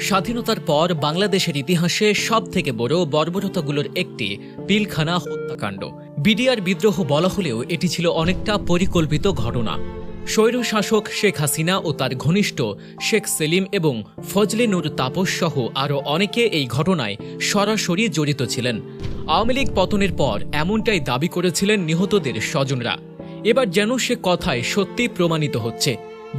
স্বাধীনতার পর বাংলাদেশের ইতিহাসে সবথেকে বড় বর্বরতাগুলোর একটি পিলখানা হত্যাকাণ্ড। বিডিআর বিদ্রোহ বলা হলেও এটি ছিল অনেকটা পরিকল্পিত ঘটনা। স্বৈরশাসক শেখ হাসিনা ও তার ঘনিষ্ঠ শেখ সেলিম এবং ফজলে নূর তাপস সহ আরও অনেকে এই ঘটনায় সরাসরি জড়িত ছিলেন। আওয়ামী লীগ পতনের পর এমনটাই দাবি করেছিলেন নিহতদের স্বজনরা। এবার যেন সে কথায় সত্যি প্রমাণিত হচ্ছে।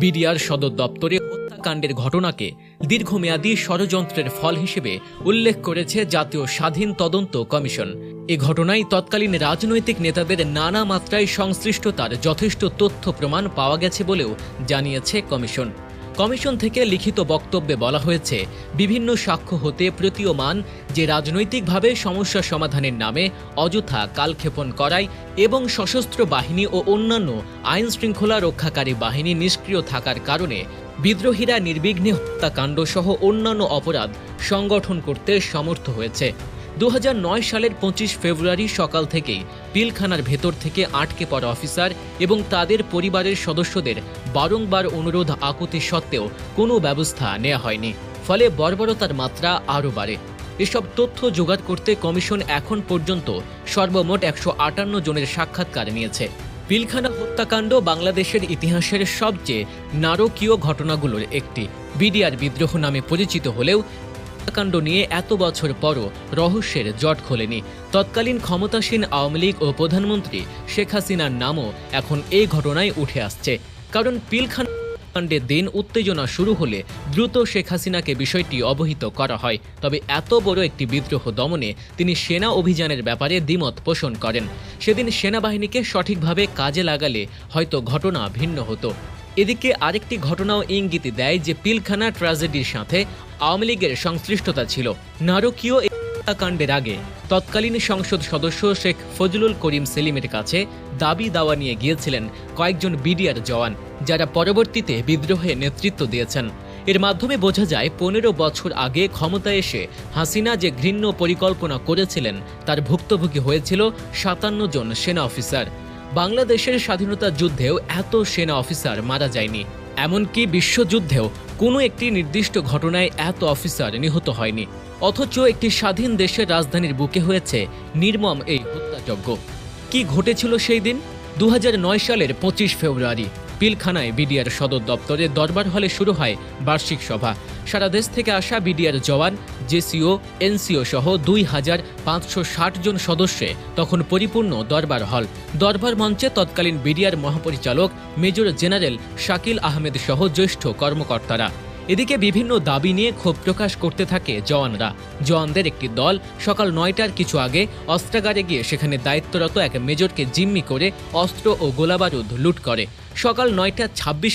বিডিআর সদর দপ্তরে হত্যাকাণ্ডের ঘটনাকে দীর্ঘমেয়াদী ষড়যন্ত্রের ফল হিসেবে উল্লেখ করেছে জাতীয় স্বাধীন তদন্ত কমিশন। এ ঘটনায় তৎকালীন রাজনৈতিক নেতাদের নানা মাত্রায় সংশ্লিষ্টতার যথেষ্ট তথ্য প্রমাণ পাওয়া গেছে বলেও জানিয়েছে কমিশন। কমিশন থেকে লিখিত বক্তব্যে বলা হয়েছে, বিভিন্ন সাক্ষ্য হতে প্রতীয়মান যে রাজনৈতিকভাবে সমস্যা সমাধানের নামে অযথা কালক্ষেপণ করায় এবং সশস্ত্র বাহিনী ও অন্যান্য আইন শৃঙ্খলা রক্ষাকারী বাহিনী নিষ্ক্রিয় থাকার কারণে বিদ্রোহীরা নির্বিঘ্নে হত্যাকাণ্ড সহ অন্যান্য অপরাধ সংগঠন করতে সমর্থ হয়েছে। 2009 সালের 25 ফেব্রুয়ারি সকাল থেকেই পিলখানার ভেতর থেকে আটকে পড়া অফিসার এবং তাদের পরিবারের সদস্যদের বারংবার অনুরোধ আকুতি সত্ত্বেও কোনো ব্যবস্থা নেওয়া হয়নি। ফলে বর্বরতার মাত্রা আরও বাড়ে। এসব তথ্য জোগাড় করতে কমিশন এখন পর্যন্ত সর্বমোট 158 জনের সাক্ষাৎকার নিয়েছে। পিলখানা হত্যাকাণ্ড বাংলাদেশের ইতিহাসের সবচেয়ে নারকীয় ঘটনাগুলোর একটি। বিডিআর বিদ্রোহ নামে পরিচিত হলেও হত্যাকাণ্ড নিয়ে এত বছর পরও রহস্যের জট খোলেনি। তৎকালীন ক্ষমতাসীন আওয়ামী লীগ ও প্রধানমন্ত্রী শেখ হাসিনার নামও এখন এই ঘটনায় উঠে আসছে। কারণ পিলখানা হত্যাকাণ্ডের দিন উত্তেজনা শুরু হলে দ্রুত শেখ হাসিনাকে বিষয়টি অবহিত করা হয়। তবে এত বড় একটি বিদ্রোহ দমনে তিনি সেনা অভিযানের ব্যাপারে দ্বিমত পোষণ করেন। সেদিন সেনাবাহিনীকে সঠিকভাবে কাজে লাগালে হয়তো ঘটনা ভিন্ন হতো। এদিকে আরেকটি ঘটনাও ইঙ্গিত দেয় যে পিলখানা ট্র্যাজেডির সাথে আওয়ামী লীগের সংশ্লিষ্টতা ছিল। নারকীয় এই হত্যাকাণ্ডের আগে তৎকালীন সংসদ সদস্য শেখ ফজলুল করিম সেলিমের কাছে দাবি দাওয়া নিয়ে গিয়েছিলেন কয়েকজন বিডিআর জওয়ান, যারা পরবর্তীতে বিদ্রোহে নেতৃত্ব দিয়েছেন। এর মাধ্যমে বোঝা যায় 15 বছর আগে ক্ষমতায় এসে হাসিনা যে ঘৃণ্য পরিকল্পনা করেছিলেন তার ভুক্তভোগী হয়েছিল 57 জন সেনা অফিসার। বাংলাদেশের স্বাধীনতা যুদ্ধেও এত সেনা অফিসার মারা যায়নি। এমনকি বিশ্বযুদ্ধেও কোনো একটি নির্দিষ্ট ঘটনায় এত অফিসার নিহত হয়নি। অথচ একটি স্বাধীন দেশের রাজধানীর বুকে হয়েছে নির্মম এই হত্যাযজ্ঞ। কি ঘটেছিল সেই দিন? 2009 সালের 25 ফেব্রুয়ারি পিলখানায় বিডিআর সদর দপ্তরে দরবার হলে শুরু হয় বার্ষিক সভা। সারা দেশ থেকে আসা বিডিআর জওয়ান, জেসিও, এনসিও সহ 2560 জন সদস্যে তখন পরিপূর্ণ দরবার হল। দরবার মঞ্চে তৎকালীন বিডিআর মহাপরিচালক মেজর জেনারেল শাকিল আহমেদ সহ জ্যেষ্ঠ কর্মকর্তারা। এদিকে বিভিন্ন দাবি নিয়ে ক্ষোভ প্রকাশ করতে থাকে জওয়ানরা। জওয়ানদের একটি দল সকাল 9টার কিছু আগে অস্ত্রাগারে গিয়ে সেখানে দায়িত্বরত এক মেজরকে জিম্মি করে অস্ত্র ও গোলাবারুদ লুট করে। সকাল 9টা 26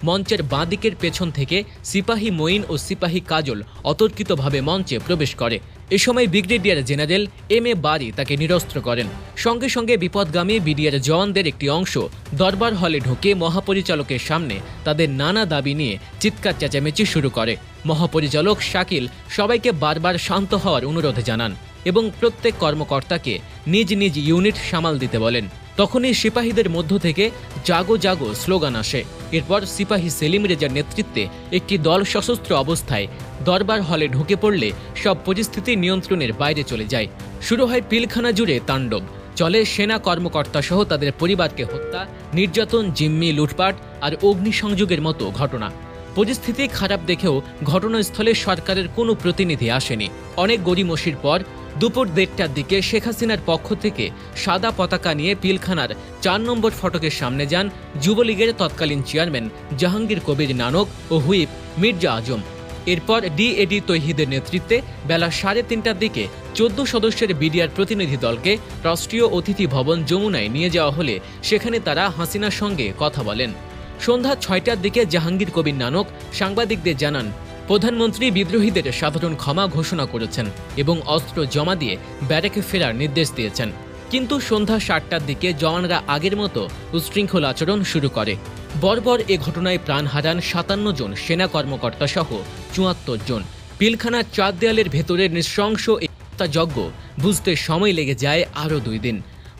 মঞ্চের বাঁ দিকের পেছন থেকে সিপাহী মঈন ও সিপাহী কাজল অতর্কিতভাবে মঞ্চে প্রবেশ করে। এ সময় ব্রিগেডিয়ার জেনারেল এম এ বারি তাকে নিরস্ত্র করেন। সঙ্গে সঙ্গে বিপদগামী বিডিআর জওয়ানদের একটি অংশ দরবার হলে ঢুকে মহাপরিচালকের সামনে তাদের নানা দাবি নিয়ে চিৎকার চেঁচামেচি শুরু করে। মহাপরিচালক শাকিল সবাইকে বারবার শান্ত হওয়ার অনুরোধ জানান এবং প্রত্যেক কর্মকর্তাকে নিজ নিজ ইউনিট সামাল দিতে বলেন। তখনই সিপাহীদের মধ্য থেকে জাগো জাগো স্লোগান আসে। এরপর সিপাহী সেলিম রেজার নেতৃত্বে একটি দল সশস্ত্র অবস্থায় দরবার হলে ঢুকে পড়লে সব পরিস্থিতি নিয়ন্ত্রণের বাইরে চলে যায়। শুরু হয় পিলখানা জুড়ে তাণ্ডব। চলে সেনা কর্মকর্তা সহ তাদের পরিবারকে হত্যা, নির্যাতন, জিম্মি, লুটপাট আর অগ্নিসংযোগের মতো ঘটনা। পরিস্থিতি খারাপ দেখেও ঘটনাস্থলে সরকারের কোনো প্রতিনিধি আসেনি। অনেক গড়িমসির পর দুপুর 1:30টার দিকে শেখ হাসিনার পক্ষ থেকে সাদা পতাকা নিয়ে পিলখানার 4 নম্বর ফটকের সামনে যান যুবলীগের তৎকালীন চেয়ারম্যান জাহাঙ্গীর কবির নানক ও হুইপ মির্জা আজম। এরপর ডিএডি তৌহিদের নেতৃত্বে বেলা 3:30টার দিকে 14 সদস্যের বিডিআর প্রতিনিধি দলকে রাষ্ট্রীয় অতিথি ভবন যমুনায় নিয়ে যাওয়া হলে সেখানে তারা হাসিনার সঙ্গে কথা বলেন। সন্ধ্যা 6টার দিকে জাহাঙ্গীর কবির নানক সাংবাদিকদের জানান, প্রধানমন্ত্রী বিদ্রোহীদের সাধারণ ক্ষমা ঘোষণা করেছেন এবং অস্ত্র জমা দিয়ে ব্যারাকে ফেরার নির্দেশ দিয়েছেন। কিন্তু সন্ধ্যা 7টার দিকে জওয়ানরা আগের মতো উচ্ছৃঙ্খল আচরণ শুরু করে। বর্বর এ ঘটনায় প্রাণ হারান 57 জন সেনা কর্মকর্তা সহ 74 জন। পিলখানার 4 দেয়ালের ভেতরের নৃশংস এই হত্যাযজ্ঞ বুঝতে সময় লেগে যায় আরও 2 দিন।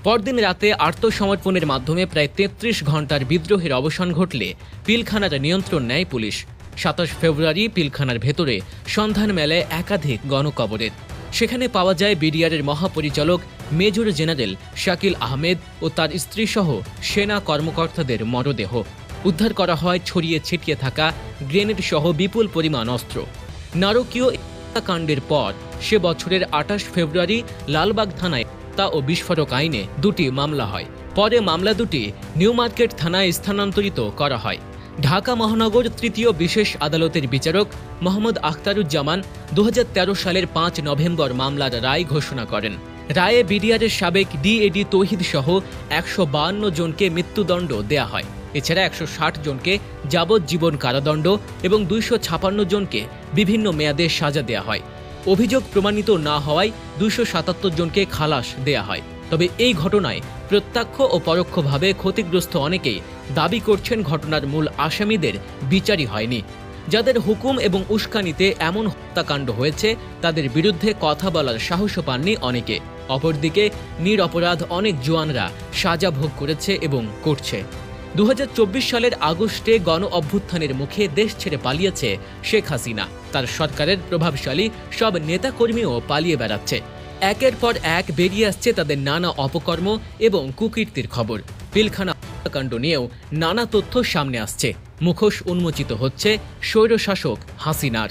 পরদিন রাতে আত্মসমর্পণের মাধ্যমে প্রায় 33 ঘণ্টার বিদ্রোহের অবসান ঘটলে পিলখানার নিয়ন্ত্রণ নেয় পুলিশ। 27 ফেব্রুয়ারি পিলখানার ভেতরে সন্ধান মেলে একাধিক গণকবরের। সেখানে পাওয়া যায় বিডিআরের মহাপরিচালক মেজর জেনারেল শাকিল আহমেদ ও তার স্ত্রীসহ সেনা কর্মকর্তাদের মরদেহ। উদ্ধার করা হয় ছড়িয়ে ছিটিয়ে থাকা গ্রেনেড সহ বিপুল পরিমাণ অস্ত্র। নারকীয় হত্যাকাণ্ডের পর সে বছরের 28 ফেব্রুয়ারি লালবাগ থানায় হত্যা ও বিস্ফোরক আইনে 2টি মামলা হয়। পরে মামলা দুটি নিউ মার্কেট থানায় স্থানান্তরিত করা হয়। ঢাকা মহানগর তৃতীয় বিশেষ আদালতের বিচারক মোহাম্মদ আখতারুজ্জামান 2013 সালের 5 নভেম্বর মামলার রায় ঘোষণা করেন। রায়ে বিডিআরের সাবেক ডিএডি তৌহিদ সহ 152 জনকে মৃত্যুদণ্ড দেয়া হয়। এছাড়া 160 জনকে যাবজ্জীবন কারাদণ্ড এবং 256 জনকে বিভিন্ন মেয়াদে সাজা দেয়া হয়। অভিযোগ প্রমাণিত না হওয়ায় 277 জনকে খালাস দেয়া হয়। তবে এই ঘটনায় প্রত্যক্ষ ও পরোক্ষভাবে ক্ষতিগ্রস্ত অনেকেই দাবি করছেন ঘটনার মূল আসামিদের বিচারই হয়নি। যাদের হুকুম এবং উস্কানিতে এমন হত্যাকাণ্ড হয়েছে তাদের বিরুদ্ধে কথা বলার সাহসও পাননি অনেকে। অপরদিকে নিরপরাধ অনেক জওয়ানরা সাজা ভোগ করেছে এবং করছে। 2024 সালের আগস্টে গণ অভ্যুত্থানের মুখে দেশ ছেড়ে পালিয়েছে শেখ হাসিনা। তার সরকারের প্রভাবশালী সব নেতাকর্মীও পালিয়ে বেড়াচ্ছে। একের পর এক বেরিয়ে আসছে তাদের নানা অপকর্ম এবং কুকীর্তির খবর। পিলখানা হত্যাকাণ্ড নিয়েও নানা তথ্য সামনে আসছে। মুখোশ উন্মোচিত হচ্ছে স্বৈরশাসক হাসিনার।